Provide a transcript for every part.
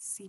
C++،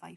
5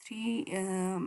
3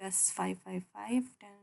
+ 5 5 5 10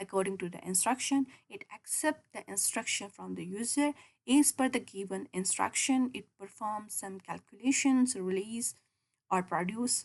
according to the instruction. It accepts the instruction from the user. As per the given instruction, it performs some calculations, release or produce.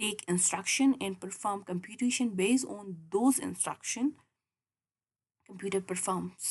take instruction and perform computation based on those instruction. computer performs.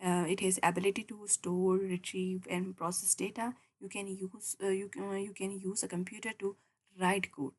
It has ability to store, retrieve, and process data. You can use a computer to write code.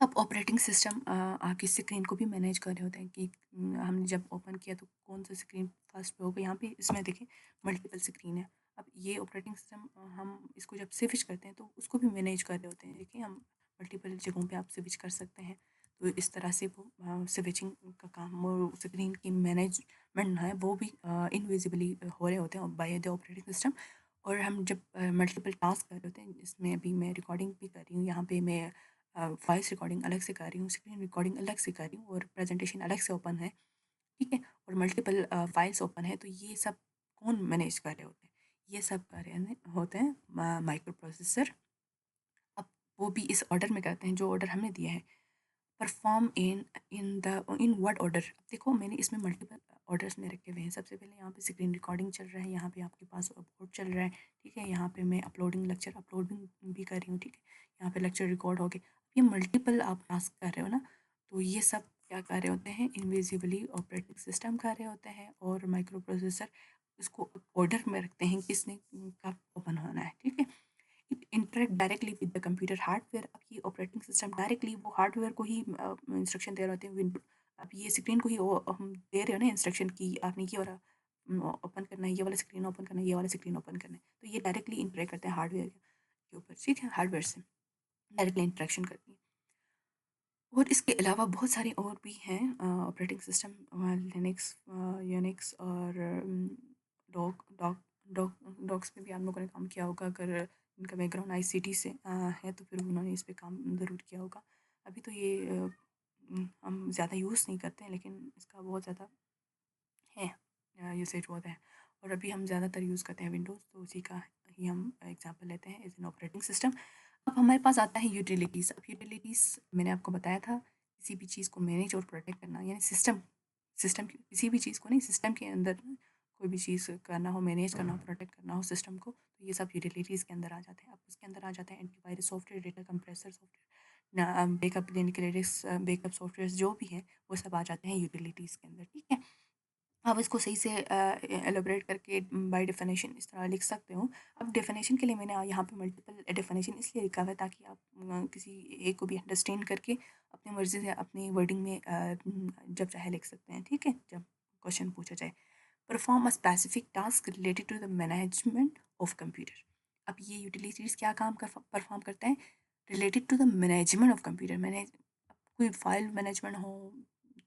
अब operating system आपकी screen को भी manage कर रहे होते हैं कि हमने जब ओपन किया तो कौन सा स्क्रीन फर्स्ट पे होगा। यहाँ पे इसमें देखिए मल्टीपल स्क्रीन है। अब ये ऑपरेटिंग सिस्टम हम इसको जब स्विच करते हैं तो उसको भी मैनेज कर रहे होते हैं। देखिए हम मल्टीपल जगहों पे आप स्विच कर सकते हैं। तो इस तरह से वो स्विचिंग का काम, वो स्क्रीन की मैनेजमेंट है वो भी इनविजिबली हो रहे होते हैं बाय द ऑपरेटिंग सिस्टम। और हम जब मल्टीपल टास्क कर रहे होते हैं, इसमें अभी मैं रिकॉर्डिंग भी कर रही हूँ, यहाँ पे मैं वॉइस रिकॉर्डिंग अलग से कर रही हूँ, स्क्रीन रिकॉर्डिंग अलग से कर रही हूँ और प्रेजेंटेशन अलग से ओपन है, ठीक है। और मल्टीपल फाइल्स ओपन है, तो ये सब कौन मैनेज कर रहे होते हैं? ये सब कर रहे होते हैं माइक्रो प्रोसेसर। अब वो भी इस ऑर्डर में करते हैं जो ऑर्डर हमने दिया है। Perform in what order? अब देखो मैंने इसमें मल्टीपल ऑर्डर्स में रखे हुए हैं। सबसे पहले यहाँ पे स्क्रीन रिकॉर्डिंग चल रहा है, यहाँ पे आपके पास बोर्ड चल रहा है, ठीक है। यहाँ पे मैं अपलोडिंग लेक्चर अपलोडिंग भी कर रही हूँ, ठीक है। यहाँ पे लेक्चर रिकॉर्ड हो गए। ये मल्टीपल आप टास्क कर रहे हो ना, तो ये सब क्या कर रहे होते हैं? इनविजिबली ऑपरेटिंग सिस्टम कर रहे होते हैं और माइक्रो प्रोसेसर इसको ऑर्डर में रखते हैं किसने कब ओपन होना है, ठीक है। It interact directly with the computer hardware. अब ये ऑपरेटिंग सिस्टम डायरेक्टली वो हार्डवेयर को ही इंस्ट्रक्शन दे रहे होते हैं। विंडो, अब ये स्क्रीन को ही हम दे रहे हो ना इंस्ट्रक्शन की आपने ये वाला ओपन करना है, ये वाला स्क्रीन ओपन करना है, ये वाला स्क्रीन ओपन करना है। तो ये डायरेक्टली इंटरेक्ट करते हैं हार्डवेयर के ऊपर, ठीक है। हार्डवेयर से डायरेक्टली इंटरेक्शन करती है। और इसके अलावा बहुत सारे और भी हैं ऑपरेटिंग सिस्टम, लिनक्स, यूनिक्स और डॉग डॉग डॉग डॉग्स पे भी आप लोगों ने काम किया होगा। अगर इनका बैकग्राउंड आईसीटी से है तो फिर उन्होंने इस पे काम ज़रूर किया होगा। अभी तो ये हम ज़्यादा यूज़ नहीं करते हैं, लेकिन इसका बहुत ज़्यादा है यूसेज होता है। और अभी हम ज़्यादातर यूज़ करते हैं विंडोज़, तो उसी का ही हम एग्जांपल लेते हैं एज एन ऑपरेटिंग सिस्टम। अब हमारे पास आता है यूटिलिटीज़। अब यूटिलिटीज़ मैंने आपको बताया था, किसी भी चीज़ को मैनेज और प्रोटेक्ट करना, यानी सिस्टम सिस्टम किसी भी चीज़ को नहीं, सिस्टम के अंदर कोई भी चीज़ करना हो, मैनेज करना हो, प्रोटेक्ट करना हो सिस्टम को, तो ये सब यूटिलिटीज़ के अंदर आ जाते हैं। अब उसके अंदर आ जाते हैं antivirus software, data compressor software, backup देने के लिए बैकअप सॉफ्टवेयर जो भी हैं वो सब आ जाते हैं यूटिलिटीज़ के अंदर, ठीक है। आप इसको सही से एलाबोरेट करके बाय डेफिनेशन इस तरह लिख सकते हो। अब डेफिनेशन के लिए मैंने यहाँ पे मल्टीपल डेफिनेशन इसलिए लिखा हुआ है ताकि आप किसी एक को भी अंडरस्टैंड करके अपनी मर्ज़ी से अपनी वर्डिंग में जब चाहे लिख सकते हैं, ठीक है, जब क्वेश्चन पूछा जाए। Perform a specific task related to the management of computer. अब ये यूटिलिटीज़ क्या काम कर परफॉर्म करते हैं? Related to the management of computer. मैंने कोई फाइल मैनेजमेंट हो,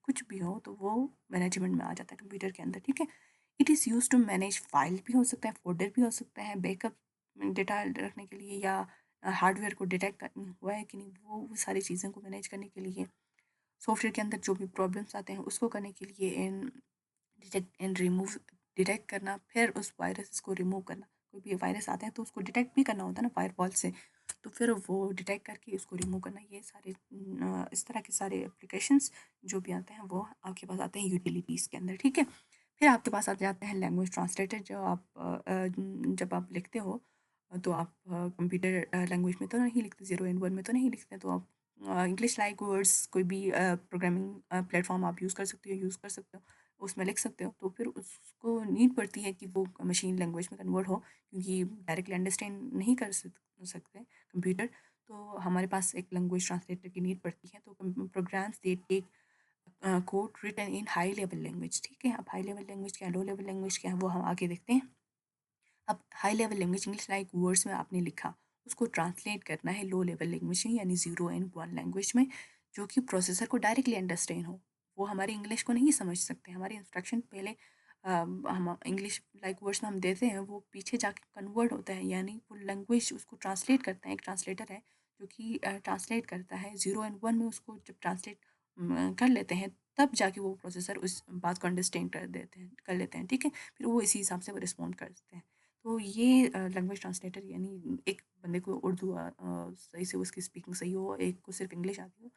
कुछ भी हो, तो वो मैनेजमेंट में आ जाता है कंप्यूटर के अंदर, ठीक है। It is use to manage file भी हो सकता है, फोल्डर भी हो सकता है, बैकअप डेटा रखने के लिए, या हार्डवेयर को डिटेक्ट हुआ है कि नहीं वो सारी चीज़ों को मैनेज करने के लिए, सॉफ्टवेयर के अंदर जो भी प्रॉब्लम्स आते हैं उसको करने के लिए, and detect and remove, detect करना, फिर उस वायरस को रिमूव करना। कोई भी वायरस आते हैं तो उसको डिटेक्ट भी करना होता है ना फायरवॉल से, तो फिर वो डिटेक्ट करके उसको रिमूव करना। ये सारे इस तरह के सारे एप्लीकेशंस जो भी आते हैं वो आपके पास आते हैं यूटिलिटीज़ के अंदर, ठीक है। फिर आपके पास आ जाते हैं लैंग्वेज ट्रांसलेटर। जो आप जब आप लिखते हो तो आप कंप्यूटर लैंग्वेज में तो नहीं लिखते, 0 and 1 में तो नहीं लिखते, तो आप इंग्लिश लाइक वर्ड्स कोई भी प्रोग्रामिंग प्लेटफॉर्म आप यूज़ कर सकते हो, उसमें लिख सकते हो। तो फिर उसको नीड पड़ती है कि वो मशीन लैंग्वेज में कन्वर्ट हो, क्योंकि डायरेक्टली अंडरस्टैंड नहीं कर सकते कंप्यूटर, तो हमारे पास एक लैंग्वेज ट्रांसलेटर की नीड पड़ती है। तो programs they take code written in high level language, ठीक है। अब हाई लेवल लैंग्वेज क्या है, लो लेवल लैंग्वेज क्या है, वो हम आगे देखते हैं। अब high level language English like words में आपने लिखा, उसको ट्रांसलेट करना है लो लेवल लैंग्वेज में, यानी 0 and 1 लैंग्वेज में, जो कि प्रोसेसर को डायरेक्टली अंडरस्टैंड हो। वो हमारी इंग्लिश को नहीं समझ सकते, हमारी इंस्ट्रक्शन पहले हम इंग्लिश लाइक वर्ड्स में हम देते हैं, वो पीछे जाके कन्वर्ट होता है, यानी वो लैंग्वेज उसको ट्रांसलेट करता है। एक ट्रांसलेटर है जो कि ट्रांसलेट करता है 0 and 1 में, उसको जब ट्रांसलेट कर लेते हैं तब जाके वो प्रोसेसर उस बात को अंडरस्टैंड कर लेते हैं, ठीक है। फिर वो इसी हिसाब से वो रिस्पॉन्ड करते हैं। तो ये लैंग्वेज ट्रांसलेटर, यानी एक बंदे को उर्दू सही से उसकी स्पीकिंग सही हो, एक को सिर्फ इंग्लिश आती हो,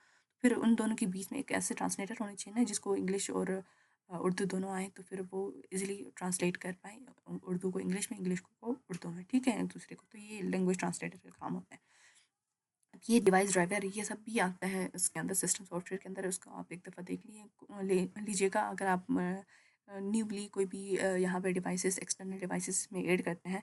फिर उन दोनों के बीच में एक ऐसे ट्रांसलेटर होने चाहिए ना जिसको इंग्लिश और उर्दू दोनों आए, तो फिर वो इजीली ट्रांसलेट कर पाए उर्दू को इंग्लिश में, इंग्लिश को उर्दू में, ठीक है, एक दूसरे को। तो ये लैंग्वेज ट्रांसलेटर का काम होता है। अब ये डिवाइस ड्राइवर ये सब भी आता है इसके अंदर, सिस्टम सॉफ्टवेयर के अंदर। उसका आप एक दफ़ा देख लीजिएगा। अगर आप न्यूली कोई भी यहाँ पे डिवाइसेस, एक्सटर्नल डिवाइसेस में ऐड करते हैं,